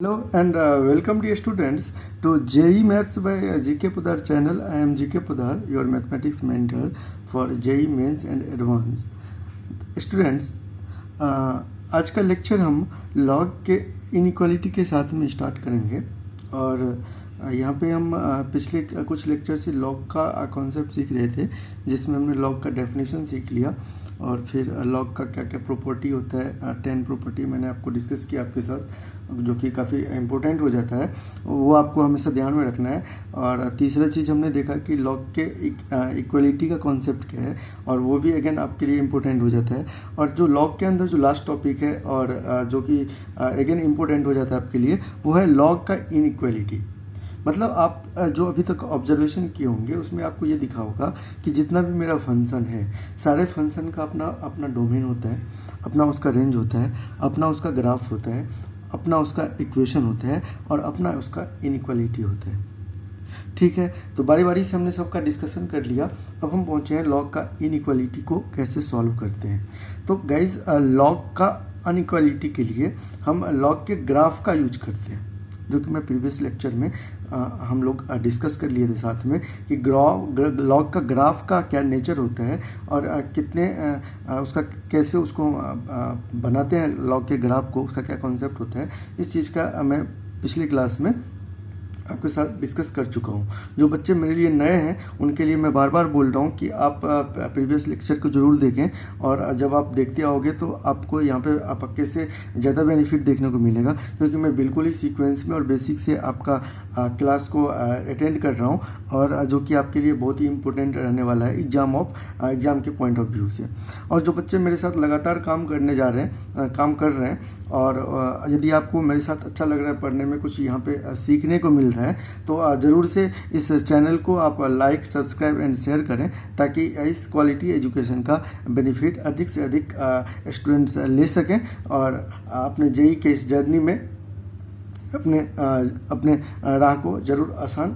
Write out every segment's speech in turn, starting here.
Hello and welcome dear students to JEE Maths by GK Pudar channel. I am GK Pudar, your mathematics mentor for JEE Mains and Advanced. Students, आज का lecture हम log के inequality के साथ में start करेंगे और यहाँ पे हम पिछले कुछ लेक्चर से लॉग का कॉन्सेप्ट सीख रहे थे, जिसमें हमने लॉग का डेफिनेशन सीख लिया और फिर लॉग का क्या क्या प्रॉपर्टी होता है। 10 प्रॉपर्टी मैंने आपको डिस्कस किया आपके साथ, जो कि काफ़ी इम्पोर्टेंट हो जाता है, वो आपको हमेशा ध्यान में रखना है। और तीसरा चीज़ हमने देखा कि लॉग के इक्वलिटी का कॉन्सेप्ट क्या है, और वो भी अगेन आपके लिए इम्पोर्टेंट हो जाता है। और जो लॉग के अंदर जो लास्ट टॉपिक है और जो कि अगेन इम्पोर्टेंट हो जाता है आपके लिए, वो है लॉग का इनइक्वलिटी। मतलब आप जो अभी तक ऑब्जर्वेशन किए होंगे उसमें आपको ये दिखा होगा कि जितना भी मेरा फंक्शन है, सारे फंक्शन का अपना अपना डोमेन होता है, अपना उसका रेंज होता है, अपना उसका ग्राफ होता है, अपना उसका इक्वेशन होता है और अपना उसका इनइक्वालिटी होता है। ठीक है, तो बारी बारी से हमने सबका डिस्कशन कर लिया। अब हम पहुंचे हैं लॉग का इनइक्वालिटी को कैसे सॉल्व करते हैं। तो गाइज, लॉग का अनइक्वालिटी के लिए हम लॉग के ग्राफ का यूज करते हैं, जो कि मैं प्रीवियस लेक्चर में हम लोग डिस्कस कर लिए थे साथ में कि लॉग का ग्राफ का क्या नेचर होता है और कितने उसका कैसे उसको बनाते हैं लॉग के ग्राफ को, उसका क्या कॉन्सेप्ट होता है। इस चीज़ का मैं पिछली क्लास में आपके साथ डिस्कस कर चुका हूँ। जो बच्चे मेरे लिए नए हैं उनके लिए मैं बार बार बोल रहा हूँ कि आप प्रीवियस लेक्चर को ज़रूर देखें, और जब आप देखते आओगे तो आपको यहाँ पे पक्के से ज़्यादा बेनिफिट देखने को मिलेगा, क्योंकि मैं बिल्कुल ही सीक्वेंस में और बेसिक से आपका क्लास को अटेंड कर रहा हूँ, और जो कि आपके लिए बहुत ही इंपॉर्टेंट रहने वाला है एग्ज़ाम के पॉइंट ऑफ व्यू से। और जो बच्चे मेरे साथ लगातार काम कर रहे हैं और यदि आपको मेरे साथ अच्छा लग रहा है, पढ़ने में कुछ यहाँ पे सीखने को मिल रहा है, तो ज़रूर से इस चैनल को आप लाइक, सब्सक्राइब एंड शेयर करें, ताकि इस क्वालिटी एजुकेशन का बेनिफिट अधिक से अधिक स्टूडेंट्स ले सकें और अपने जेईई के इस जर्नी में अपने राह को जरूर आसान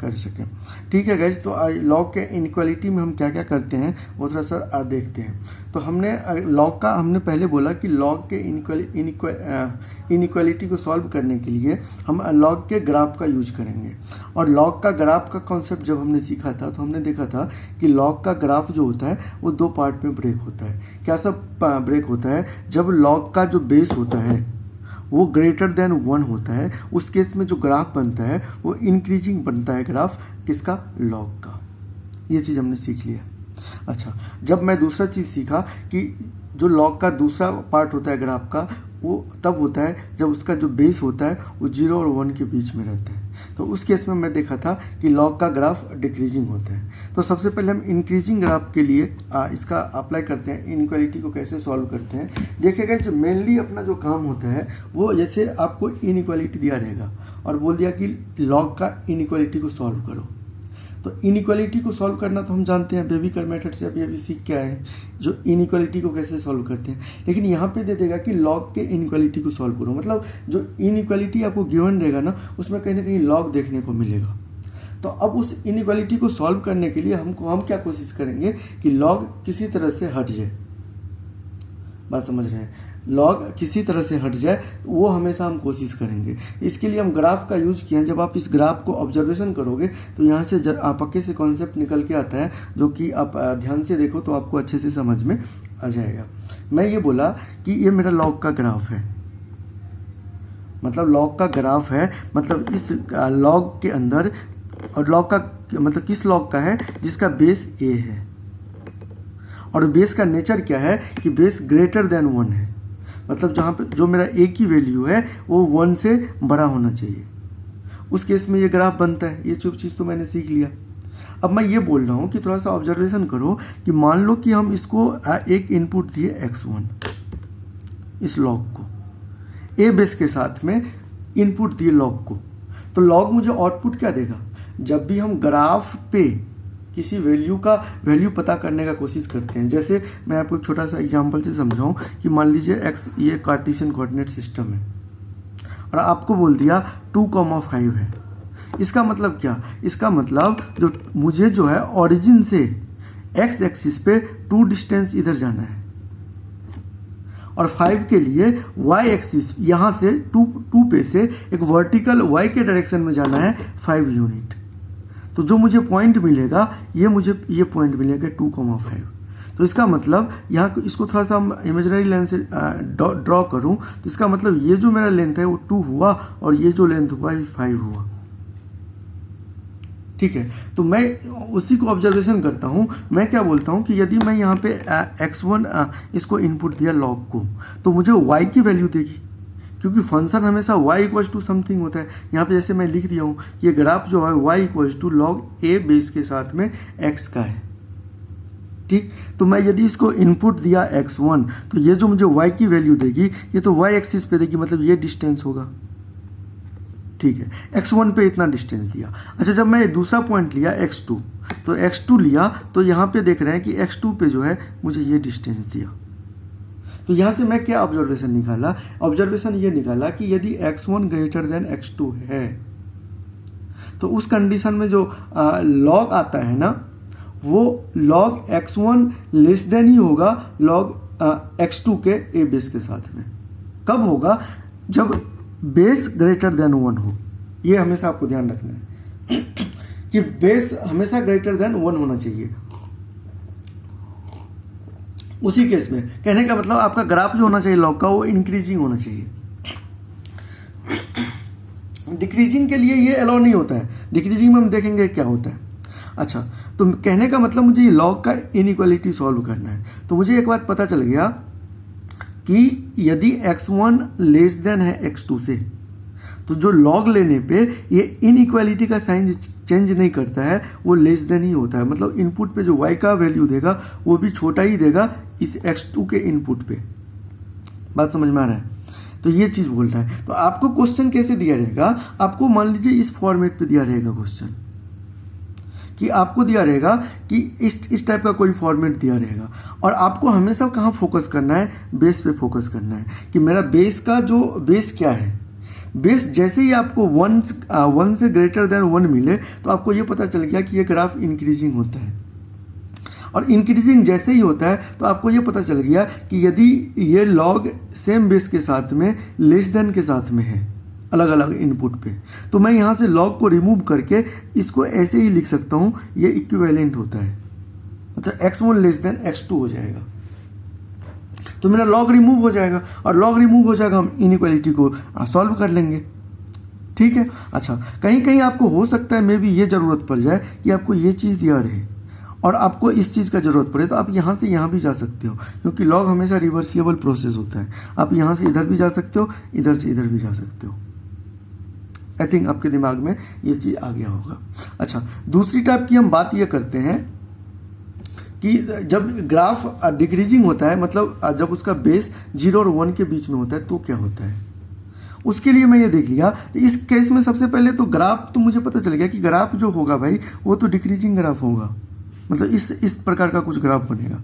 कर सकें। ठीक है गाइज, तो लॉग के इनइक्वालिटी में हम क्या क्या करते हैं वो थोड़ा सा देखते हैं। तो हमने पहले बोला कि लॉग के इनइक्वालिटी को सॉल्व करने के लिए हम लॉग के ग्राफ का यूज करेंगे। और लॉग का ग्राफ का कॉन्सेप्ट जब हमने सीखा था तो हमने देखा था कि लॉग का ग्राफ जो होता है वो 2 पार्ट में ब्रेक होता है। क्या सब ब्रेक होता है? जब लॉग का जो बेस होता है वो ग्रेटर देन 1 होता है, उस केस में जो ग्राफ बनता है वो इंक्रीजिंग बनता है, ग्राफ किसका? लॉग का। ये चीज़ हमने सीख लिया। अच्छा, जब मैं दूसरा चीज़ सीखा कि जो लॉग का दूसरा पार्ट होता है ग्राफ का, वो तब होता है जब उसका जो बेस होता है वो 0 और 1 के बीच में रहता है। तो उस केस में मैं देखा था कि लॉग का ग्राफ डिक्रीजिंग होता है। तो सबसे पहले हम इंक्रीजिंग ग्राफ के लिए इसका अप्लाई करते हैं, इनइक्वालिटी को कैसे सॉल्व करते हैं। देखिएगा, जो मेनली अपना जो काम होता है वो, जैसे आपको इनइक्वालिटी दिया रहेगा और बोल दिया कि लॉग का इनइक्वालिटी को सॉल्व करो, तो इनइक्वालिटी को सॉल्व करना तो हम जानते हैं बेबिकर मेथड से, अभी सीख क्या है जो इनइक्वालिटी को कैसे सॉल्व करते हैं। लेकिन यहाँ पे दे देगा कि लॉग के इनइक्वालिटी को सॉल्व करो, मतलब जो इनइक्वालिटी आपको गिवन रहेगा ना, उसमें कहीं ना कहीं लॉग देखने को मिलेगा। तो अब उस इनइक्वालिटी को सॉल्व करने के लिए हम क्या कोशिश करेंगे कि लॉग किसी तरह से हट जाए। बात समझ रहे हैं? लॉग किसी तरह से हट जाए, वो हमेशा हम कोशिश करेंगे। इसके लिए हम ग्राफ का यूज किया। जब आप इस ग्राफ को ऑब्जर्वेशन करोगे तो यहाँ से पक्के से कॉन्सेप्ट निकल के आता है, जो कि आप ध्यान से देखो तो आपको अच्छे से समझ में आ जाएगा। मैं ये बोला कि ये मेरा लॉग का ग्राफ है, मतलब लॉग का ग्राफ है, मतलब इस लॉग के अंदर, और लॉग का मतलब किस लॉग का है? जिसका बेस ए है, और बेस का नेचर क्या है कि बेस ग्रेटर देन 1 है, मतलब जहाँ पे जो मेरा ए की वैल्यू है वो 1 से बड़ा होना चाहिए। उस केस में ये ग्राफ बनता है। ये चीज़ तो मैंने सीख लिया। अब मैं ये बोल रहा हूँ कि थोड़ा सा ऑब्जर्वेशन करो कि मान लो कि हम इसको एक इनपुट दिए x1, इस लॉग को ए बेस के साथ में इनपुट दिए लॉग को, तो लॉग मुझे आउटपुट क्या देगा? जब भी हम ग्राफ पे किसी वैल्यू पता करने का कोशिश करते हैं, जैसे मैं आपको एक छोटा सा एग्जांपल से समझाऊं कि मान लीजिए x ये कार्टेशियन कोऑर्डिनेट सिस्टम है और आपको बोल दिया 2,5 है। इसका मतलब क्या? इसका मतलब जो मुझे जो है ओरिजिन से x एक्सिस पे 2 डिस्टेंस इधर जाना है, और 5 के लिए y एक्सिस यहाँ से 2 पे से एक वर्टिकल y के डायरेक्शन में जाना है 5 यूनिट। तो जो मुझे पॉइंट मिलेगा ये पॉइंट मिलेगा 2,5। तो इसका मतलब यहाँ इसको थोड़ा सा हम इमेजिनरी लेंथ से ड्रॉ करूँ तो इसका मतलब ये जो मेरा लेंथ है वो 2 हुआ और ये जो लेंथ हुआ ये 5 हुआ। ठीक है, तो मैं उसी को ऑब्जर्वेशन करता हूँ। मैं क्या बोलता हूँ कि यदि मैं यहाँ पे x1 इसको इनपुट दिया लॉग को तो मुझे y की वैल्यू देगी, क्योंकि फंक्शन हमेशा y इक्वल टू समथिंग होता है। यहाँ पे जैसे मैं लिख दिया हूँ ये ग्राफ जो है y equal to log a base के साथ में x का है। ठीक, तो मैं यदि इसको इनपुट दिया x1 तो ये जो मुझे y की वैल्यू देगी ये तो y एक्सिस पे देगी, मतलब ये डिस्टेंस होगा। ठीक है, x1 पे इतना डिस्टेंस दिया। अच्छा, जब मैं दूसरा पॉइंट लिया x2 तो x2 लिया तो यहाँ पे देख रहे हैं कि x2 पे जो है मुझे ये डिस्टेंस दिया। तो यहाँ से मैं क्या ऑब्जर्वेशन निकाला? ऑब्जर्वेशन ये निकाला कि यदि x1 ग्रेटर देन x2 है तो उस कंडीशन में जो लॉग आता है ना वो log x1 less then he होगा लॉग x2 के a बेस के साथ में। कब होगा? जब बेस ग्रेटर देन 1 हो। ये हमेशा आपको ध्यान रखना है कि बेस हमेशा ग्रेटर देन 1 होना चाहिए। उसी केस में कहने का मतलब आपका ग्राफ जो होना चाहिए लॉग का वो इंक्रीजिंग होना चाहिए। डिक्रीजिंग के लिए ये अलाउ नहीं होता है। डिक्रीजिंग में हम देखेंगे क्या होता है। अच्छा, तो कहने का मतलब मुझे ये लॉग का इनइक्वालिटी सॉल्व करना है। तो मुझे एक बात पता चल गया कि यदि x1 लेस देन है x2 से तो जो लॉग लेने पे ये इनइक्वालिटी का साइन चेंज नहीं करता है, वो लेस देन ही होता है। मतलब इनपुट पे जो y का वैल्यू देगा वो भी छोटा ही देगा इस x2 के इनपुट पे। बात समझ में आ रहा है? तो ये चीज़ बोल रहा है। तो आपको क्वेश्चन कैसे दिया रहेगा? आपको मान लीजिए इस फॉर्मेट पे दिया रहेगा क्वेश्चन कि आपको दिया रहेगा कि इस टाइप का कोई फॉर्मेट दिया रहेगा और आपको हमेशा कहाँ फोकस करना है? बेस पे फोकस करना है कि मेरा बेस का जो बेस क्या है। बेस जैसे ही आपको 1 से ग्रेटर देन 1 मिले तो आपको ये पता चल गया कि ये ग्राफ इंक्रीजिंग होता है। और इंक्रीजिंग जैसे ही होता है तो आपको ये पता चल गया कि यदि ये लॉग सेम बेस के साथ में लेस देन के साथ में है अलग अलग इनपुट पे, तो मैं यहाँ से लॉग को रिमूव करके इसको ऐसे ही लिख सकता हूँ, ये इक्विवेलेंट होता है। मतलब x1 लेस देन x2 हो जाएगा तो मेरा लॉग रिमूव हो जाएगा और लॉग रिमूव हो जाएगा, हम इनइक्वालिटी को सॉल्व कर लेंगे। ठीक है। अच्छा, कहीं कहीं आपको हो सकता है मे भी ये ज़रूरत पड़ जाए कि आपको ये चीज़ दिया रहे और आपको इस चीज़ का ज़रूरत पड़े तो आप यहाँ से यहाँ भी जा सकते हो, क्योंकि लॉग हमेशा रिवर्सिबल प्रोसेस होता है। आप यहाँ से इधर भी जा सकते हो, इधर से इधर भी जा सकते हो। आई थिंक आपके दिमाग में ये चीज़ आ गया होगा। अच्छा, दूसरी टाइप की हम बात ये करते हैं कि जब ग्राफ डिक्रीजिंग होता है, मतलब जब उसका बेस 0 और 1 के बीच में होता है तो क्या होता है, उसके लिए मैं ये देख लिया। तो इस केस में सबसे पहले तो ग्राफ तो मुझे पता चल गया कि ग्राफ जो होगा भाई वो तो डिक्रीजिंग ग्राफ होगा, मतलब इस प्रकार का कुछ ग्राफ बनेगा।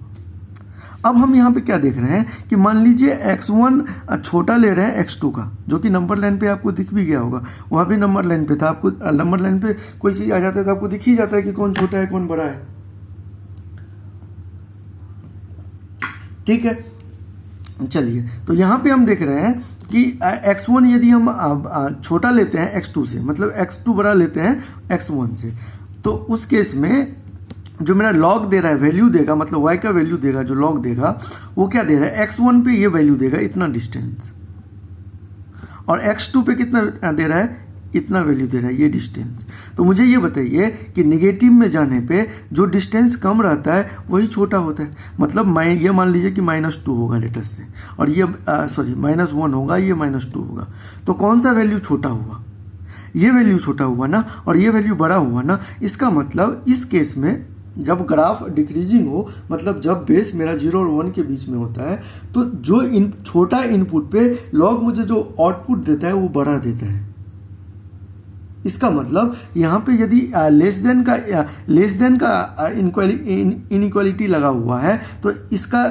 अब हम यहाँ पे क्या देख रहे हैं कि मान लीजिए x1 छोटा ले रहे हैं x2 का, जो कि नंबर लाइन पे आपको दिख भी गया होगा। वहाँ पे नंबर लाइन पे था, आपको नंबर लाइन पे कोई चीज़ आ जाता है तो आपको दिख ही जाता है कि कौन छोटा है कौन बड़ा है। ठीक है, चलिए, तो यहाँ पे हम देख रहे हैं कि x1 यदि हम छोटा लेते हैं x2 से, मतलब x2 बड़ा लेते हैं x1 से, तो उस केस में जो मेरा लॉग दे रहा है वैल्यू देगा, मतलब y का वैल्यू देगा, जो लॉग देगा वो क्या दे रहा है, x1 पे ये वैल्यू देगा इतना डिस्टेंस, और x2 पे कितना दे रहा है, इतना वैल्यू दे रहा है, ये डिस्टेंस। तो मुझे ये बताइए कि नेगेटिव में जाने पे जो डिस्टेंस कम रहता है वही छोटा होता है। मतलब ये मान लीजिए कि -2 होगा लेटेस्ट से, और ये -1 होगा, ये -2 होगा, तो कौन सा वैल्यू छोटा हुआ, ये वैल्यू छोटा हुआ ना, और ये वैल्यू बड़ा हुआ ना। इसका मतलब इस केस में जब ग्राफ डिक्रीजिंग हो, मतलब जब बेस मेरा 0 और 1 के बीच में होता है, तो जो छोटा इनपुट पे लॉग मुझे जो आउटपुट देता है वो बड़ा देता है। इसका मतलब यहाँ पे यदि लेस देन का इनइक्वालिटी लगा हुआ है तो इसका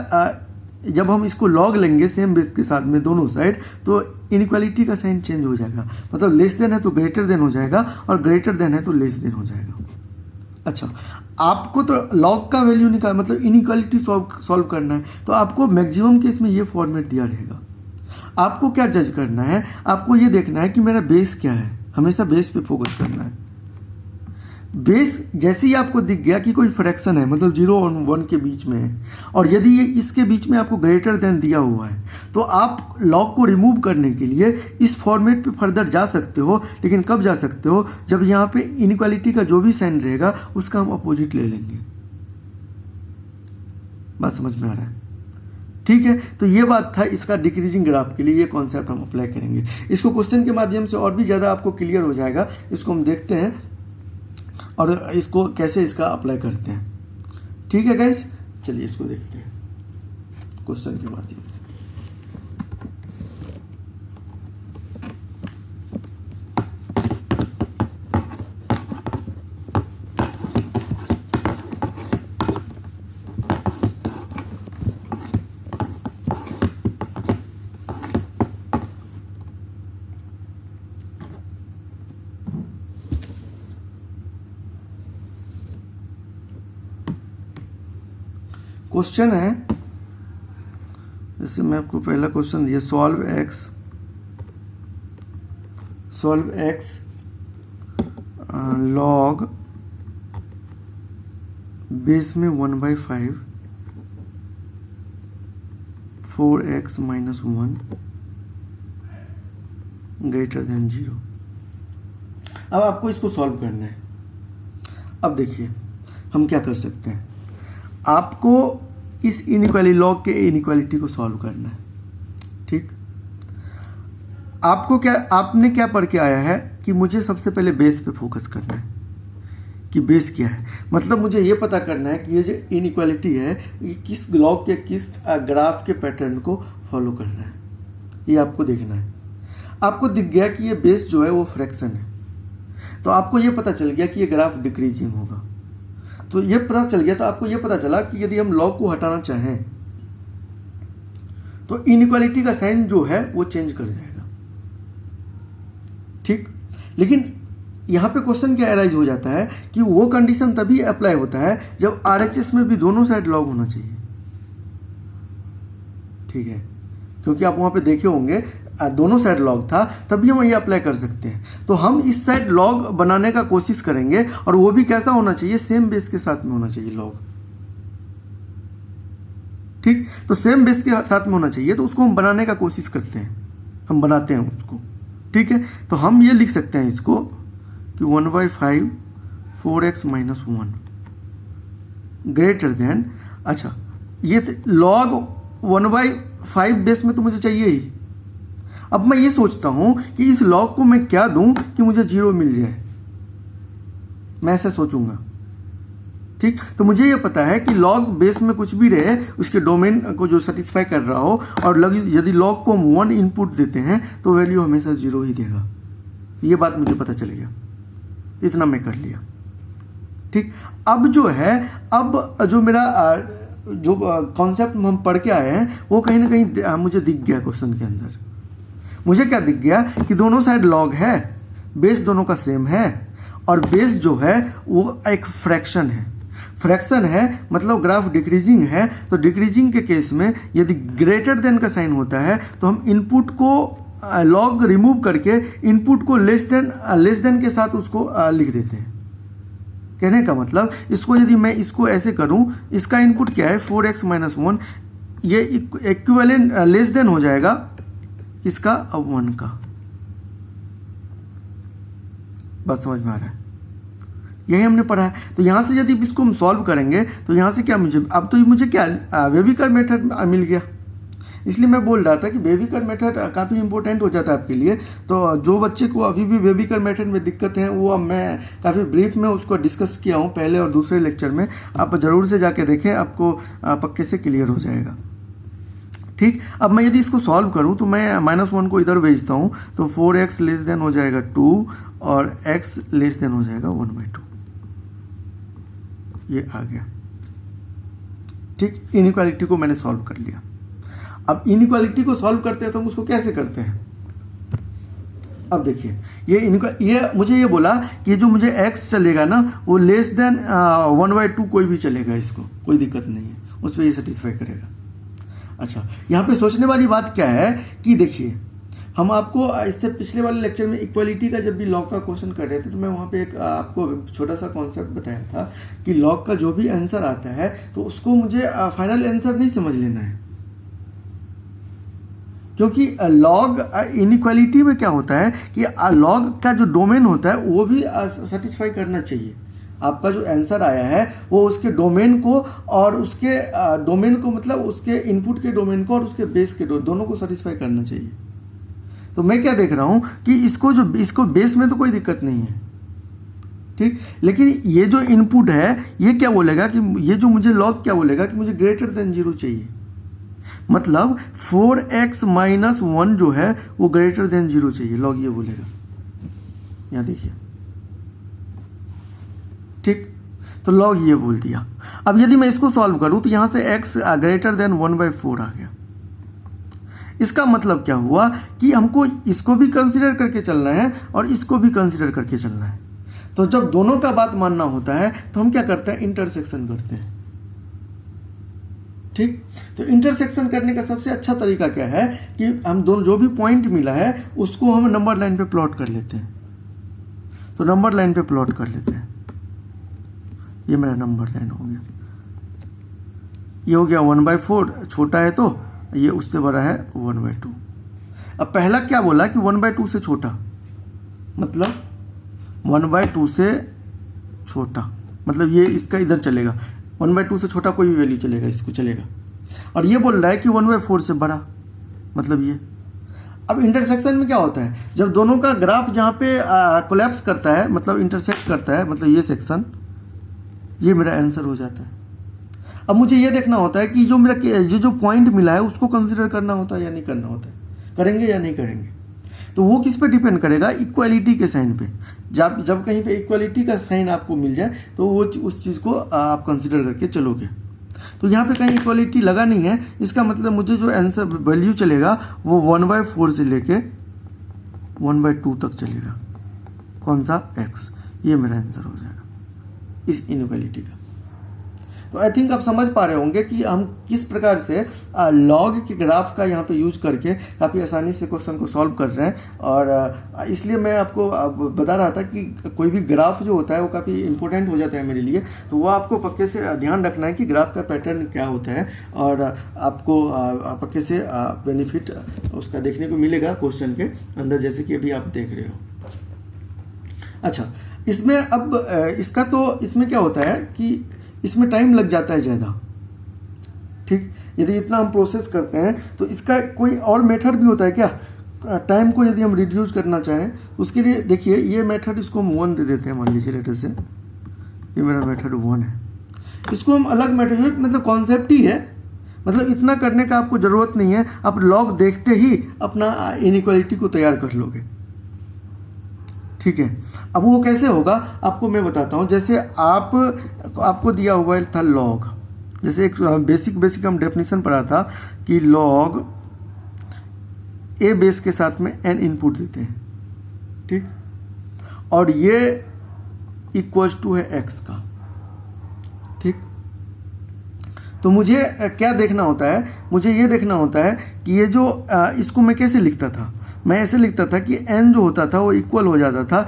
जब हम इसको लॉग लेंगे सेम बेस के साथ में दोनों साइड, तो इनइक्वालिटी का साइन चेंज हो जाएगा। मतलब लेस देन है तो ग्रेटर देन हो जाएगा, और ग्रेटर देन है तो लेस देन हो जाएगा। अच्छा, आपको तो लॉग का वैल्यू निकाल मतलब इनइक्वालिटी सॉल्व करना है, तो आपको मैक्सिमम केस में ये फॉर्मेट दिया रहेगा। आपको क्या जज करना है, आपको ये देखना है कि मेरा बेस क्या है, हमेशा बेस पे फोकस करना है। बेस जैसे ही आपको दिख गया कि कोई फ्रैक्शन है मतलब 0 और 1 के बीच में है, और यदि ये इसके बीच में आपको ग्रेटर देन दिया हुआ है, तो आप लॉग को रिमूव करने के लिए इस फॉर्मेट पे फर्दर जा सकते हो। लेकिन कब जा सकते हो, जब यहाँ पे इनइक्वालिटी का जो भी साइन रहेगा उसका हम अपोजिट ले लेंगे। बात समझ में आ रहा है? ठीक है, तो ये बात था इसका डिक्रीजिंग ग्राफ के लिए, ये कॉन्सेप्ट हम अप्लाई करेंगे। इसको क्वेश्चन के माध्यम से और भी ज़्यादा आपको क्लियर हो जाएगा। इसको हम देखते हैं और इसको कैसे इसका अप्लाई करते हैं। ठीक है गाइस, चलिए इसको देखते हैं क्वेश्चन के माध्यम से। क्वेश्चन है, जैसे मैं आपको पहला क्वेश्चन दिया, सॉल्व एक्स लॉग बेस में 1/5 4x - 1 ग्रेटर देन 0। अब आपको इसको सॉल्व करना है। अब देखिए हम क्या कर सकते हैं, आपको इस इनइक्वालिटी लॉग के इनइक्वालिटी को सॉल्व करना है। ठीक, आपको क्या, आपने क्या पढ़ के आया है कि मुझे सबसे पहले बेस पे फोकस करना है कि बेस क्या है। मतलब मुझे ये पता करना है कि ये जो इनइक्वालिटी है ये किस लॉग के किस ग्राफ के पैटर्न को फॉलो कर रहा है, ये आपको देखना है। आपको दिख गया कि ये बेस जो है वो फ्रैक्शन है, तो आपको ये पता चल गया कि ये ग्राफ डिक्रीजिंग होगा। तो ये पता चल गया, तो आपको ये पता चला कि यदि हम लॉग को हटाना चाहें तो इनइक्वालिटी का साइन जो है वो चेंज कर जाएगा। ठीक, लेकिन यहां पे क्वेश्चन क्या अराइज हो जाता है कि वो कंडीशन तभी अप्लाई होता है जब आरएचएस में भी दोनों साइड लॉग होना चाहिए। ठीक है, क्योंकि आप वहां पे देखे होंगे दोनों साइड लॉग था, तभी हम ये अप्लाई कर सकते हैं। तो हम इस साइड लॉग बनाने का कोशिश करेंगे, और वो भी कैसा होना चाहिए, सेम बेस के साथ में होना चाहिए लॉग। ठीक, तो सेम बेस के साथ में होना चाहिए, तो उसको हम बनाने का कोशिश करते हैं, हम बनाते हैं उसको। ठीक है, तो हम ये लिख सकते हैं इसको कि 1/5 4x - 1 ग्रेटर देन, अच्छा ये लॉग 1/5 बेस में तो मुझे चाहिए ही। अब मैं ये सोचता हूं कि इस लॉग को मैं क्या दूं कि मुझे 0 मिल जाए, मैं ऐसा सोचूंगा। ठीक, तो मुझे ये पता है कि लॉग बेस में कुछ भी रहे उसके डोमेन को जो सेटिस्फाई कर रहा हो, और यदि लॉग को हम 1 इनपुट देते हैं तो वैल्यू हमेशा 0 ही देगा। ये बात मुझे पता चल गया, इतना मैं कर लिया। ठीक, अब जो है, अब जो मेरा जो कॉन्सेप्ट हम पढ़ के आए हैं वो कहीं ना कहीं मुझे दिख गया क्वेश्चन के अंदर। मुझे क्या दिख गया कि दोनों साइड लॉग है, बेस दोनों का सेम है, और बेस जो है वो एक फ्रैक्शन है। फ्रैक्शन है मतलब ग्राफ डिक्रीजिंग है, तो डिक्रीजिंग के केस में यदि ग्रेटर देन का साइन होता है तो हम इनपुट को लॉग रिमूव करके इनपुट को लेस देन के साथ उसको लिख देते हैं। कहने का मतलब, इसको यदि मैं इसको ऐसे करूं, इसका इनपुट क्या है 4x - 1, ये इक्विवेलेंट लेस देन हो जाएगा इसका 1 का। बात समझ में आ रहा है? यही हमने पढ़ा है। तो यहां से यदि इसको हम सॉल्व करेंगे तो यहां से क्या मुझे क्या वेविकर मेथड मिल गया। इसलिए मैं बोल रहा था कि वेविकर मेथड काफ़ी इंपॉर्टेंट हो जाता है आपके लिए। तो जो बच्चे को अभी भी वेविकर मेथड में दिक्कत है, वो अब मैं काफ़ी ब्रीफ में उसको डिस्कस किया हूँ पहले और दूसरे लेक्चर में, आप ज़रूर से जाके देखें, आपको पक्के से क्लियर हो जाएगा। ठीक, अब मैं यदि इसको सॉल्व करूं तो मैं -1 को इधर भेजता हूं, तो 4x लेस देन हो जाएगा 2 और x लेस देन हो जाएगा 1/2। ये आ गया। ठीक, इनइक्वालिटी को मैंने सॉल्व कर लिया। अब इनइक्वालिटी को सॉल्व करते हैं तो हम उसको कैसे करते हैं, अब देखिए ये मुझे ये बोला कि जो मुझे x चलेगा ना वो लेस देन 1/2 कोई भी चलेगा, इसको कोई दिक्कत नहीं है, उस पर ये सेटिस्फाई करेगा। अच्छा, यहाँ पे सोचने वाली बात क्या है कि देखिए हम आपको इससे पिछले वाले लेक्चर में इक्वालिटी का जब भी लॉग का क्वेश्चन कर रहे थे तो मैं वहाँ पे एक आपको छोटा सा कॉन्सेप्ट बताया था कि लॉग का जो भी आंसर आता है तो उसको मुझे फाइनल आंसर नहीं समझ लेना है, क्योंकि लॉग इनइक्वालिटी में क्या होता है कि लॉग का जो डोमेन होता है वो भी सेटिस्फाई करना चाहिए। आपका जो आंसर आया है वो उसके डोमेन को और उसके डोमेन को मतलब उसके इनपुट के डोमेन को और उसके बेस के दोनों को सेटिस्फाई करना चाहिए। तो मैं क्या देख रहा हूं कि इसको बेस में तो कोई दिक्कत नहीं है, ठीक, लेकिन ये जो इनपुट है ये क्या बोलेगा कि ये जो मुझे लॉग क्या बोलेगा कि मुझे ग्रेटर देन 0 चाहिए, मतलब 4x - 1 जो है वो ग्रेटर देन 0 चाहिए, लॉग ये बोलेगा। यहां देखिए, ठीक, तो लॉग ये बोल दिया। अब यदि मैं इसको सॉल्व करूं तो यहां से x ग्रेटर देन 1/4 आ गया। इसका मतलब क्या हुआ कि हमको इसको भी कंसीडर करके चलना है और इसको भी कंसीडर करके चलना है। तो जब दोनों का बात मानना होता है तो हम क्या करते हैं, इंटरसेक्शन करते हैं, ठीक। तो इंटरसेक्शन करने का सबसे अच्छा तरीका क्या है कि हम दोनों जो भी पॉइंट मिला है उसको हम नंबर लाइन पे प्लॉट कर लेते हैं। तो नंबर लाइन पे प्लॉट कर लेते हैं, ये मेरा नंबर लाइन हो गया, ये हो गया 1/4, छोटा है तो ये उससे बड़ा है 1/2। अब पहला क्या बोला कि 1/2 से छोटा, मतलब 1/2 से छोटा, मतलब ये इसका इधर चलेगा, 1/2 से छोटा कोई भी वैल्यू चलेगा, इसको चलेगा। और ये बोल रहा है कि 1/4 से बड़ा, मतलब ये। अब इंटरसेक्शन में क्या होता है, जब दोनों का ग्राफ जहाँ पे कोलैप्स करता है, मतलब इंटरसेक्ट करता है, मतलब ये सेक्शन, ये मेरा आंसर हो जाता है। अब मुझे ये देखना होता है कि जो मेरा ये जो पॉइंट मिला है उसको कंसीडर करना होता है या नहीं करना होता है, करेंगे या नहीं करेंगे। तो वो किस पे डिपेंड करेगा, इक्वालिटी के साइन पे। जब कहीं पे इक्वालिटी का साइन आपको मिल जाए तो वो उस चीज़ को आप कंसीडर करके चलोगे। तो यहाँ पे कहीं इक्वालिटी लगा नहीं है, इसका मतलब मुझे जो आंसर वैल्यू चलेगा वो 1/4 से लेके 1/2 तक चलेगा। कौन सा, x, ये मेरा आंसर हो जाएगा इस इनइक्वालिटी का। तो आई थिंक आप समझ पा रहे होंगे कि हम किस प्रकार से लॉग के ग्राफ का यहाँ पे यूज करके काफ़ी आसानी से क्वेश्चन को सॉल्व कर रहे हैं। और इसलिए मैं आपको बता रहा था कि कोई भी ग्राफ जो होता है वो काफ़ी इंपॉर्टेंट हो जाता है मेरे लिए। तो वो आपको पक्के से ध्यान रखना है कि ग्राफ का पैटर्न क्या होता है, और आपको पक्के से बेनिफिट उसका देखने को मिलेगा क्वेश्चन के अंदर, जैसे कि अभी आप देख रहे हो। अच्छा, इसमें अब इसका तो इसमें क्या होता है कि इसमें टाइम लग जाता है ज़्यादा, ठीक। यदि इतना हम प्रोसेस करते हैं तो इसका कोई और मेथड भी होता है क्या, टाइम को यदि हम रिड्यूस करना चाहें उसके लिए देखिए ये मेथड, इसको हम 1 दे देते हैं, मान लीजिए लेटर से, ये मेरा मेथड 1 है। इसको हम अलग मेथड, मतलब कॉन्सेप्ट ही है, मतलब इतना करने का आपको ज़रूरत नहीं है, आप लॉग देखते ही अपना इनइक्वालिटी को तैयार कर लोगे, ठीक है। अब वो कैसे होगा आपको मैं बताता हूँ। जैसे आपको दिया हुआ था लॉग, जैसे एक बेसिक हम डेफिनेशन पढ़ा था कि लॉग ए बेस के साथ में n इनपुट देते हैं, ठीक, और ये इक्वल्स टू है x का, ठीक। तो मुझे क्या देखना होता है, मुझे ये देखना होता है कि ये जो इसको मैं कैसे लिखता था, मैं ऐसे लिखता था कि n जो होता था वो इक्वल हो जाता था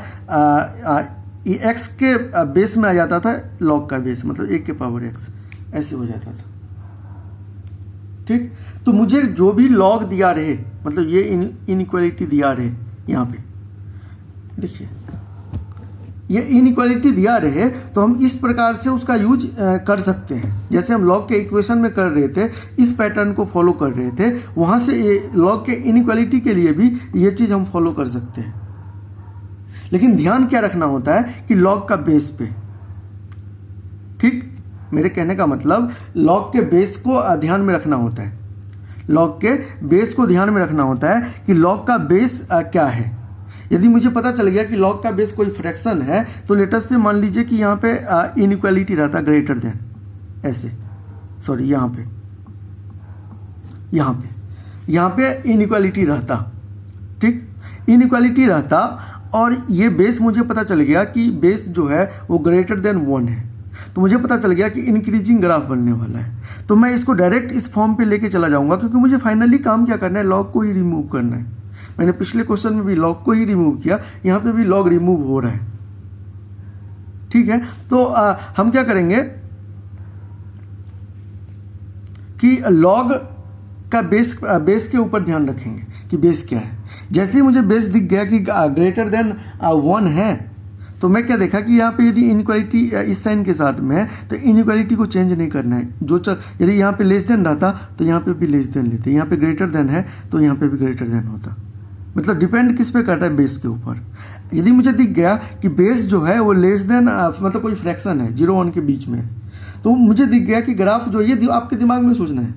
x के बेस में आ जाता था log का बेस, मतलब 1 के पावर x, ऐसे हो जाता था, ठीक। तो मुझे जो भी log दिया रहे, मतलब ये इनइक्वालिटी दिया रहे, यहाँ पे देखिए ये इनइक्वालिटी दिया रहे तो हम इस प्रकार से उसका यूज कर सकते हैं। जैसे हम लॉग के इक्वेशन में कर रहे थे, इस पैटर्न को फॉलो कर रहे थे, वहाँ से ये लॉग के इनइक्वालिटी के लिए भी ये चीज़ हम फॉलो कर सकते हैं। लेकिन ध्यान क्या रखना होता है कि लॉग का बेस पे, ठीक, मेरे कहने का मतलब लॉग के बेस को ध्यान में रखना होता है, लॉग के बेस को ध्यान में रखना होता है कि लॉग का बेस क्या है। यदि मुझे पता चल गया कि लॉग का बेस कोई फ्रैक्शन है तो लेटर से मान लीजिए कि यहाँ पे इनइक्वालिटी रहता ग्रेटर देन, ऐसे, सॉरी यहाँ पे इनइक्वालिटी रहता, ठीक। इनइक्वालिटी रहता और ये बेस मुझे पता चल गया कि बेस जो है वो ग्रेटर देन 1 है, तो मुझे पता चल गया कि इंक्रीजिंग ग्राफ बनने वाला है, तो मैं इसको डायरेक्ट इस फॉर्म पे लेके चला जाऊंगा, क्योंकि मुझे फाइनली काम क्या करना है, लॉग को ही रिमूव करना है। मैंने पिछले क्वेश्चन में भी लॉग को ही रिमूव किया, यहाँ पे भी लॉग रिमूव हो रहा है। ठीक है, तो हम क्या करेंगे कि लॉग का बेस के ऊपर ध्यान रखेंगे कि बेस क्या है। जैसे ही मुझे बेस दिख गया कि ग्रेटर देन 1 है, तो मैं क्या देखा कि यहाँ पे यदि इनइक्वालिटी इस साइन के साथ में है तो इनइक्वालिटी को चेंज नहीं करना है। यदि यहाँ पे लेस देन रहता तो यहाँ पे भी लेस देन लेते, यहाँ पे ग्रेटर देन है तो यहाँ पे भी ग्रेटर देन होता। मतलब डिपेंड किस पे करता है, बेस के ऊपर। यदि मुझे दिख गया कि बेस जो है वो लेस देन मतलब कोई फ्रैक्शन है 0 1 के बीच में, तो मुझे दिख गया कि ग्राफ जो ये आपके दिमाग में सोचना है,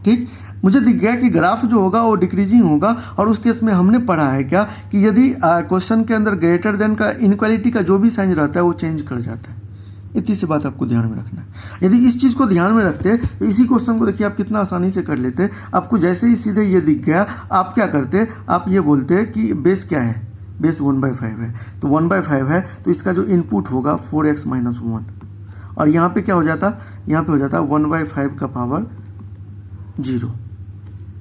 ठीक, मुझे दिख गया कि ग्राफ जो होगा वो डिक्रीजिंग होगा। और उस केस में हमने पढ़ा है क्या कि यदि क्वेश्चन के अंदर ग्रेटर देन का इनइक्वालिटी का जो भी साइन रहता है वो चेंज कर जाता है। इतनी सी बात आपको ध्यान में रखना है। यदि इस चीज़ को ध्यान में रखते तो इसी क्वेश्चन को देखिए आप कितना आसानी से कर लेते। आपको जैसे ही सीधे ये दिख गया, आप क्या करते, आप ये बोलते कि बेस क्या है, बेस 1/5 है, तो 1/5 है तो इसका जो इनपुट होगा 4x - 1, और यहाँ पे क्या हो जाता, यहाँ पे हो जाता 1/5 का पावर 0,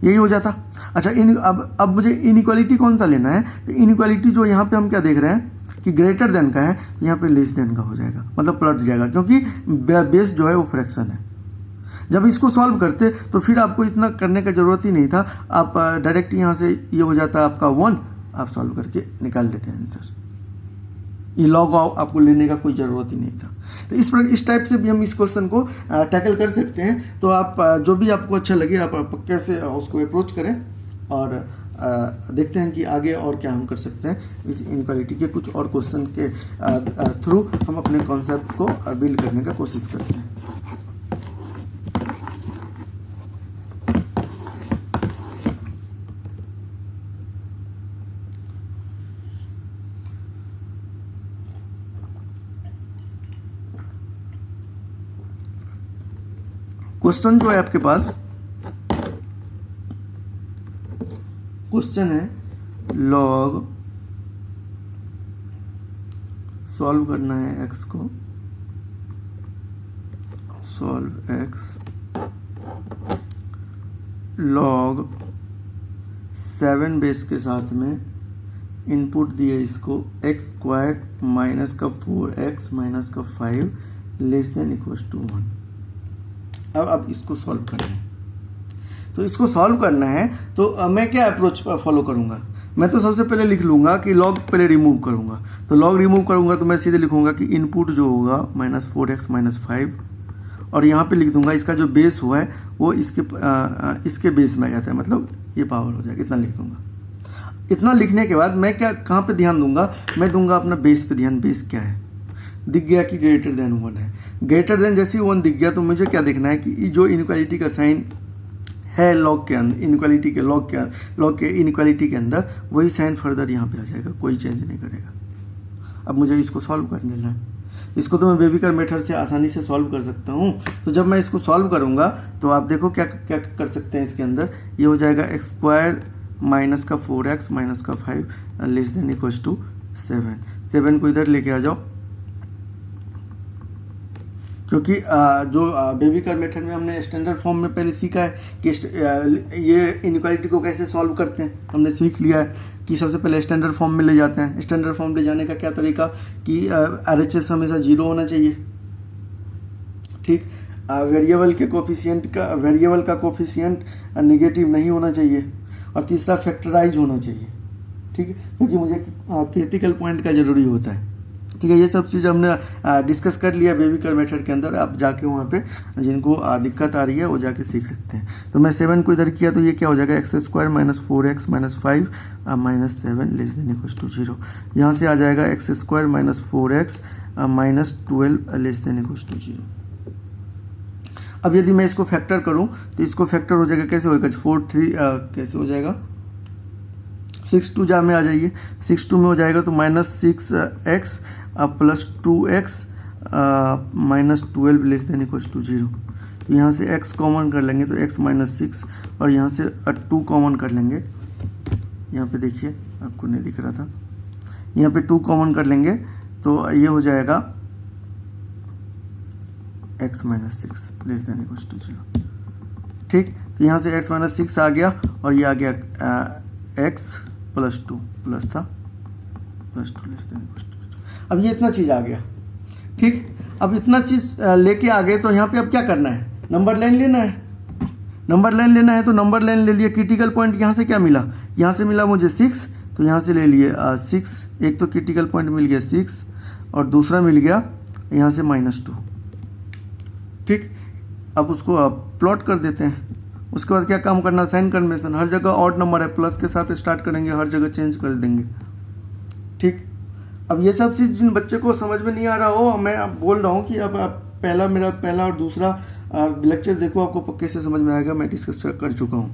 यही हो जाता। अच्छा, अब मुझे इनइक्वालिटी कौन सा लेना है, तो इनइक्वालिटी जो यहाँ पे हम क्या देख रहे हैं कि ग्रेटर देन का है, तो यहाँ पे लेस देन का हो जाएगा, मतलब पलट जाएगा, क्योंकि बेस जो है वो फ्रैक्शन है। जब इसको सॉल्व करते तो फिर आपको इतना करने का जरूरत ही नहीं था, आप डायरेक्ट यहाँ से ये हो जाता आपका 1, आप सॉल्व करके निकाल लेते हैं आंसर। ये लॉग आपको लेने का कोई ज़रूरत ही नहीं था। तो इस टाइप से भी हम इस क्वेश्चन को टैकल कर सकते हैं। तो आप जो भी आपको अच्छा लगे आप कैसे उसको अप्रोच करें, और देखते हैं कि आगे और क्या हम कर सकते हैं। इस इनइक्वालिटी के कुछ और क्वेश्चन के थ्रू हम अपने कॉन्सेप्ट को बिल्ड करने का कोशिश करते हैं। क्वेश्चन जो है आपके पास, क्वेश्चन है लॉग, सॉल्व करना है x को, सॉल्व x लॉग 7 बेस के साथ में इनपुट दिए इसको x² माइनस का 4x माइनस का 5 लेस देन इक्वल्स टू 1। अब इसको सॉल्व करना है, तो इसको सॉल्व करना है तो मैं क्या अप्रोच फॉलो करूंगा, मैं तो सबसे पहले लिख लूंगा कि लॉग पहले रिमूव करूंगा। तो लॉग रिमूव करूंगा तो मैं सीधे लिखूंगा कि इनपुट जो होगा -4x - 5, और यहाँ पे लिख दूंगा इसका जो बेस हुआ है वो इसके बेस में आ जाता है, मतलब ये पावर हो जाएगा। इतना लिख दूंगा। इतना लिखने के बाद मैं क्या कहाँ पे ध्यान दूंगा, मैं दूंगा अपना बेस पे ध्यान। बेस क्या है, दिख गया कि ग्रेटर देन 1 है। ग्रेटर देन जैसे ही 1 दिख गया तो मुझे क्या देखना है कि जो इनइक्वालिटी का साइन है लॉग के अंदर, इनइक्वालिटी के लॉग के इनइक्वालिटी के अंदर, वही साइन फर्दर यहाँ पे आ जाएगा, कोई चेंज नहीं करेगा। अब मुझे इसको सॉल्व कर लेना है। इसको तो मैं बेबीकर मेथड से आसानी से सॉल्व कर सकता हूँ। तो जब मैं इसको सॉल्व करूँगा तो आप देखो क्या क्या कर सकते हैं इसके अंदर। ये हो जाएगा x² माइनस का 4x माइनस का 5 लेस देन इक्वल्स टू 7 को इधर लेके आ जाओ, क्योंकि जो बेबीकर मेथड में हमने स्टैंडर्ड फॉर्म में पहले सीखा है कि ये इनइक्वालिटी को कैसे सॉल्व करते हैं। हमने सीख लिया है कि सबसे पहले स्टैंडर्ड फॉर्म में ले जाते हैं। स्टैंडर्ड फॉर्म ले जाने का क्या तरीका कि RHS हमेशा 0 होना चाहिए, ठीक। वेरिएबल का कोफिशिएंट नेगेटिव नहीं होना चाहिए, और तीसरा फैक्टराइज होना चाहिए, ठीक है, क्योंकि मुझे क्रिटिकल पॉइंट का जरूरी होता है, ठीक है। ये सब चीज़ हमने डिस्कस कर लिया बेबीकर मेथड के अंदर। आप जाके वहाँ पे जिनको दिक्कत आ रही है वो जाके सीख सकते हैं। तो मैं 7 को इधर किया तो ये क्या हो जाएगा x² - 4x - 5 - 7 less than equals to 0। यहाँ से आ जाएगा x² - 4x - 12 less than equals to 0। अब यदि मैं इसको फैक्टर करूँ तो इसको फैक्टर हो जाएगा, कैसे होगा, 4 3 कैसे हो जाएगा, 6 2 जा में आ जाइए, 6 2 में हो जाएगा तो -6x plus 2x minus 12 less than equals to 0। तो यहाँ से x कॉमन कर लेंगे तो x - 6, और यहाँ से 2 कॉमन कर लेंगे यहाँ पे देखिए, आपको नहीं दिख रहा था, यहाँ पे 2 कॉमन कर लेंगे तो ये हो जाएगा x minus 6 less than equal to 0। ठीक, तो यहाँ से x माइनस 6 आ गया और ये आ गया x प्लस 2 प्लस था plus 2 less than equal to 0। अब ये इतना चीज़ आ गया। ठीक, अब इतना चीज़ लेके आ गए तो यहाँ पे अब क्या करना है, नंबर लाइन लेना है। नंबर लाइन लेना है तो नंबर लाइन ले लिए। क्रिटिकल पॉइंट यहाँ से क्या मिला, यहाँ से मिला मुझे 6, तो यहाँ से ले लिए 6। एक तो क्रिटिकल पॉइंट मिल गया 6 और दूसरा मिल गया यहाँ से -2। ठीक, अब उसको प्लॉट कर देते हैं। उसके बाद क्या काम करना, साइन कन्वेंशन, हर जगह ऑड नंबर है प्लस के साथ स्टार्ट करेंगे, हर जगह चेंज कर देंगे। ठीक, अब ये सब चीज़ जिन बच्चे को समझ में नहीं आ रहा हो, मैं अब बोल रहा हूँ कि अब आप मेरा पहला और दूसरा लेक्चर देखो, आपको कैसे समझ में आएगा, मैं डिस्कस कर चुका हूँ।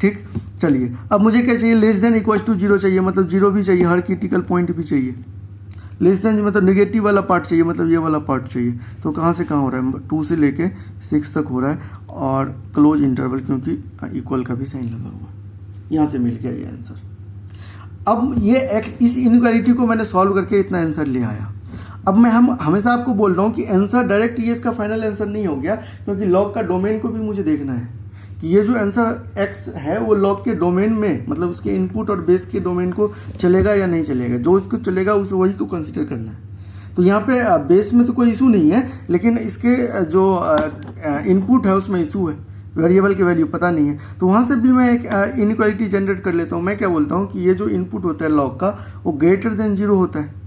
ठीक, चलिए अब मुझे क्या चाहिए, लेस देन इक्वल टू 0 चाहिए, मतलब 0 भी चाहिए, हर क्रिटिकल पॉइंट भी चाहिए। लेस देन मतलब नेगेटिव वाला पार्ट चाहिए, मतलब ये वाला पार्ट चाहिए। तो कहाँ से कहाँ हो रहा है, 2 से लेके 6 तक हो रहा है और क्लोज इंटरवल, क्योंकि इक्वल का भी साइन लगा हुआ है। यहाँ से मिल गया ये आंसर। अब ये इस इनइक्वालिटी को मैंने सॉल्व करके इतना आंसर ले आया। अब मैं हमेशा आपको बोल रहा हूँ कि आंसर डायरेक्ट ये इसका फाइनल आंसर नहीं हो गया, क्योंकि लॉग का डोमेन को भी मुझे देखना है कि ये जो आंसर x है वो लॉग के डोमेन में, मतलब उसके इनपुट और बेस के डोमेन को चलेगा या नहीं चलेगा। जो इसको चलेगा उसे वही को कंसिडर करना है। तो यहाँ पे बेस में तो कोई इशू नहीं है, लेकिन इसके जो इनपुट है उसमें इशू है, वेरिएबल की वैल्यू पता नहीं है। तो वहाँ से भी मैं एक इनइक्वालिटी जनरेट कर लेता हूँ। मैं क्या बोलता हूँ कि ये जो इनपुट होता है लॉग का वो ग्रेटर देन 0 होता है।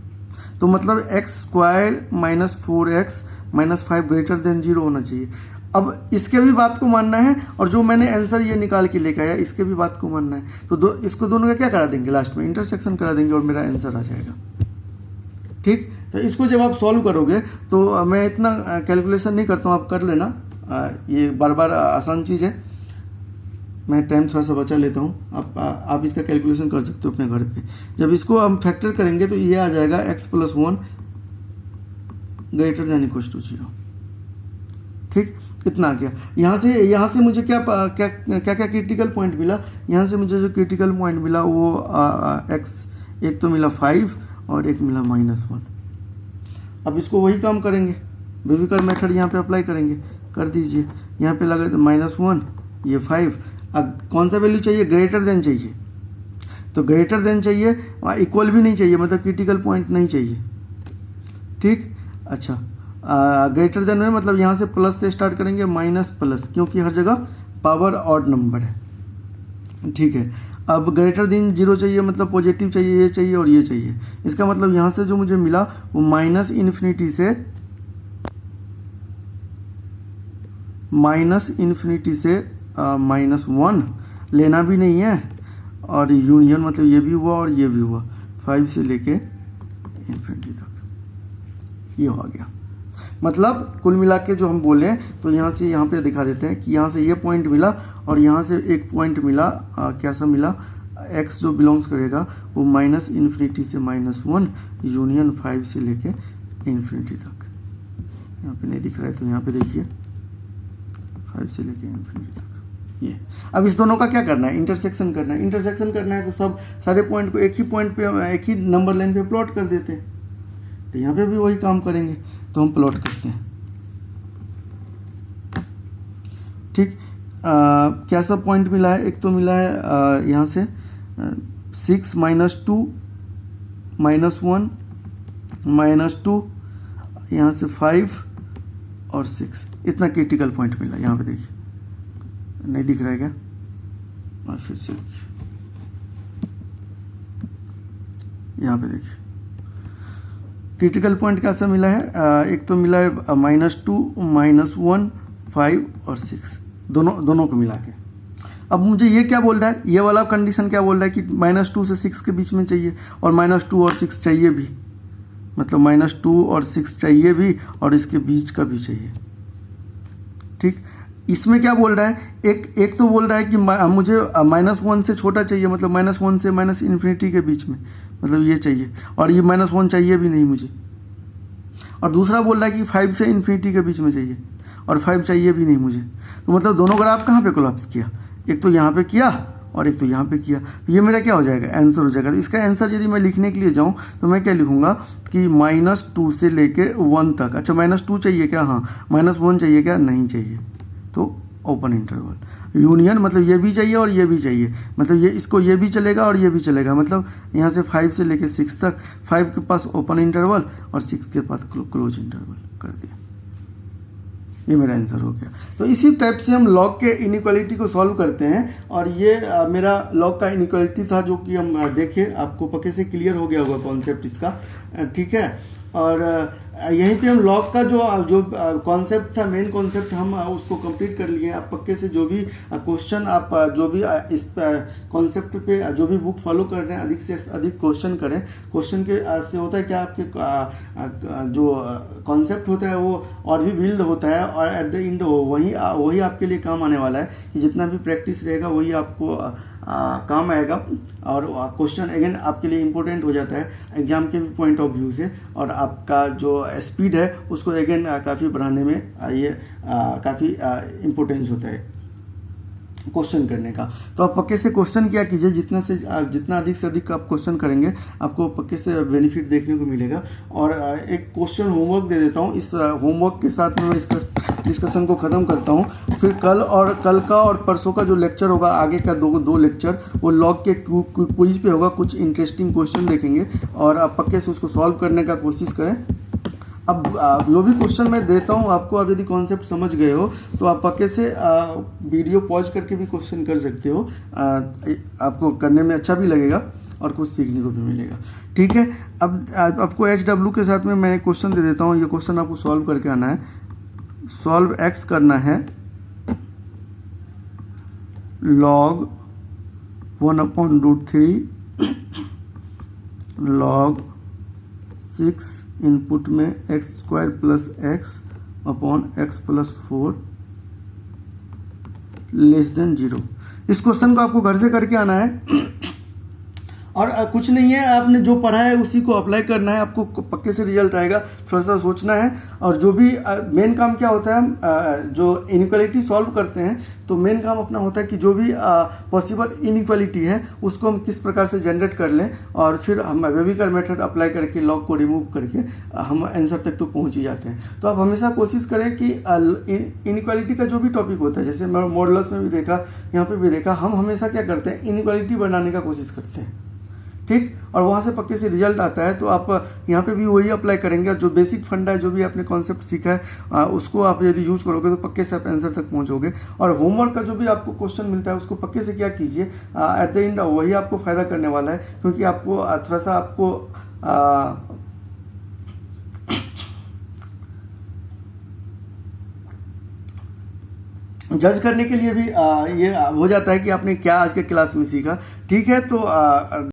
तो मतलब x² minus 4x minus 5 greater than 0 होना चाहिए। अब इसके भी बात को मानना है और जो मैंने आंसर ये निकाल के लेकर आया इसके भी बात को मानना है। तो इसको दोनों का क्या करा देंगे, लास्ट में इंटरसेक्शन करा देंगे और मेरा आंसर आ जाएगा। ठीक, तो इसको जब आप सॉल्व करोगे तो मैं इतना कैलकुलेशन नहीं करता हूँ, आप कर लेना। ये बार बार आसान चीज़ है, मैं टाइम थोड़ा सा बचा लेता हूँ। आप इसका कैलकुलेशन कर सकते हो अपने घर पे। जब इसको हम फैक्टर करेंगे तो ये आ जाएगा x + 1 greater than equal to 0। ठीक, इतना आ गया। यहाँ से मुझे क्या क्रिटिकल पॉइंट मिला, यहाँ से मुझे जो क्रिटिकल पॉइंट मिला वो x, एक तो मिला 5 और एक मिला -1। अब इसको वही काम करेंगे, बेबिकर मेथड यहाँ पे अप्लाई करेंगे। कर दीजिए, यहाँ पे लगा -1, ये 5। अब कौन सा वैल्यू चाहिए, ग्रेटर देन चाहिए। तो ग्रेटर देन चाहिए, इक्वल भी नहीं चाहिए, मतलब क्रिटिकल पॉइंट नहीं चाहिए। ठीक, अच्छा, ग्रेटर देन में मतलब यहाँ से प्लस से स्टार्ट करेंगे, माइनस प्लस, क्योंकि हर जगह पावर ऑड नंबर है। ठीक है, अब ग्रेटर देन 0 चाहिए, मतलब पॉजिटिव चाहिए, ये चाहिए और ये चाहिए। इसका मतलब यहाँ से जो मुझे मिला वो माइनस इन्फिनिटी से -1 लेना भी नहीं है, और यूनियन मतलब ये भी हुआ और ये भी हुआ, 5 से लेके इन्फिनिटी तक ये हो गया। मतलब कुल मिला के जो हम बोले तो यहाँ से यहाँ पे दिखा देते हैं कि यहाँ से ये पॉइंट मिला और यहाँ से एक पॉइंट मिला, कैसा मिला, x जो बिलोंग्स करेगा वो -इन्फिनिटी से -1 यूनियन 5 से लेके इन्फिनिटी तक। यहाँ पे नहीं दिख रहा है तो यहाँ पे देखिए 5 से लेके इन्फिनिटी तक ये। अब इस दोनों का क्या करना है, इंटरसेक्शन करना है। इंटरसेक्शन करना है तो सब सारे पॉइंट को एक ही पॉइंट पे, एक ही नंबर लाइन पे प्लॉट कर देते हैं। तो यहाँ पे भी वही काम करेंगे, तो हम प्लॉट करते हैं। ठीक, क्या सब पॉइंट मिला है, एक तो मिला है यहाँ से 6 -2 -1 -2, यहाँ से 5 और 6, इतना क्रिटिकल पॉइंट मिला। यहाँ पे देखिए, नहीं दिख रहा है क्या, और फिर से यहाँ पे देखिए क्रिटिकल पॉइंट कैसा मिला है, एक तो मिला है -2 -1 5 और 6, दोनों को मिला के। अब मुझे ये क्या बोल रहा है, ये वाला कंडीशन क्या बोल रहा है कि -2 से 6 के बीच में चाहिए और -2 और 6 चाहिए भी, मतलब -2 और 6 चाहिए भी और इसके बीच का भी चाहिए। ठीक, इसमें क्या बोल रहा है, एक तो बोल रहा है कि मुझे -1 से छोटा चाहिए, मतलब -1 से -इन्फिनिटी के बीच में, मतलब ये चाहिए, और ये -1 चाहिए भी नहीं मुझे। और दूसरा बोल रहा है कि 5 से इन्फिनिटी के बीच में चाहिए और 5 चाहिए भी नहीं मुझे। तो मतलब दोनों ग्राफ कहाँ पे कोलैप्स किया, एक तो यहाँ पे किया और एक तो यहाँ पे किया, तो ये मेरा क्या हो जाएगा, आंसर हो जाएगा। तो इसका आंसर यदि मैं लिखने के लिए जाऊँ तो मैं क्या लिखूंगा कि -2 से लेके 1 तक। अच्छा -2 चाहिए क्या, हाँ। -1 चाहिए क्या, नहीं चाहिए। तो ओपन इंटरवल यूनियन मतलब ये भी चाहिए और ये भी चाहिए, मतलब ये इसको ये भी चलेगा और ये भी चलेगा, मतलब यहाँ से 5 से लेके 6 तक, 5 के पास ओपन इंटरवल और 6 के पास क्लोज इंटरवल कर दिया। ये मेरा आंसर हो गया। तो इसी टाइप से हम लॉग के इनइक्वालिटी को सॉल्व करते हैं, और ये मेरा लॉग का इनइक्वालिटी था जो कि हम देखे, आपको पक्के से क्लियर हो गया होगा कॉन्सेप्ट इसका, ठीक है। और यहीं पे हम लॉग का जो कॉन्सेप्ट था, मेन कॉन्सेप्ट, हम उसको कंप्लीट कर लिए। आप पक्के से जो भी क्वेश्चन आप जो भी इस कॉन्सेप्ट पे जो भी बुक फॉलो कर रहे हैं, अधिक से अधिक क्वेश्चन करें। क्वेश्चन के से होता है क्या, आपके जो कॉन्सेप्ट होता है वो और भी बिल्ड होता है, और एट द एंड वही आपके लिए काम आने वाला है कि जितना भी प्रैक्टिस रहेगा वही आपको काम आएगा, और क्वेश्चन अगेन आपके लिए इम्पोर्टेंट हो जाता है एग्जाम के पॉइंट ऑफ व्यू से, और आपका जो स्पीड है उसको अगेन काफ़ी बढ़ाने में ये काफ़ी इम्पोर्टेंस होता है क्वेश्चन करने का। तो आप पक्के से क्वेश्चन क्या कीजिए, जितना अधिक से अधिक आप क्वेश्चन करेंगे आपको पक्के से बेनिफिट देखने को मिलेगा। और एक क्वेश्चन होमवर्क दे देता हूँ, इस होमवर्क के साथ में मैं इसका डिस्कशन को ख़त्म करता हूँ। फिर कल का और परसों का जो लेक्चर होगा, आगे का दो लेक्चर, वो लॉग के क्विज पे होगा। कुछ इंटरेस्टिंग क्वेश्चन देखेंगे और आप पक्के से उसको सॉल्व करने का कोशिश करें। अब जो भी क्वेश्चन मैं देता हूँ आपको, आप यदि कॉन्सेप्ट समझ गए हो तो आप पक्के से वीडियो पॉज करके भी क्वेश्चन कर सकते हो, आपको करने में अच्छा भी लगेगा और कुछ सीखने को भी मिलेगा, ठीक है। अब आपको HW के साथ में मैं क्वेश्चन दे देता हूँ। ये क्वेश्चन आपको सॉल्व करके आना है। सॉल्व x करना है log 1/√3 log 6 इनपुट में x² + x अपॉन x + 4 <> 0। इस क्वेश्चन को आपको घर से करके आना है और कुछ नहीं है, आपने जो पढ़ा है उसी को अप्लाई करना है, आपको पक्के से रिजल्ट आएगा। थोड़ा सा सोचना है, और जो भी मेन काम क्या होता है, जो इनइक्वालिटी सॉल्व करते हैं तो मेन काम अपना होता है कि जो भी पॉसिबल इनइक्वालिटी है उसको हम किस प्रकार से जनरेट कर लें, और फिर हम वेबिकर मेथड अप्लाई करके लॉग को रिमूव करके हम आंसर तक तो पहुँच ही जाते हैं। तो आप हमेशा कोशिश करें कि इनइक्वालिटी का जो भी टॉपिक होता है, जैसे मॉडल्स में भी देखा, यहाँ पर भी देखा, हम हमेशा क्या करते हैं, इनइक्वालिटी बनाने का कोशिश करते हैं, ठीक। और वहाँ से पक्के से रिजल्ट आता है। तो आप यहाँ पे भी वही अप्लाई करेंगे, जो बेसिक फंडा है, जो भी आपने कॉन्सेप्ट सीखा है उसको आप यदि यूज करोगे तो पक्के से आप आंसर तक पहुँचोगे। और होमवर्क का जो भी आपको क्वेश्चन मिलता है उसको पक्के से क्या कीजिए, एट द एंड वही आपको फ़ायदा करने वाला है, क्योंकि आपको थोड़ा सा आपको जज करने के लिए भी ये हो जाता है कि आपने क्या आज के क्लास में सीखा, ठीक है। तो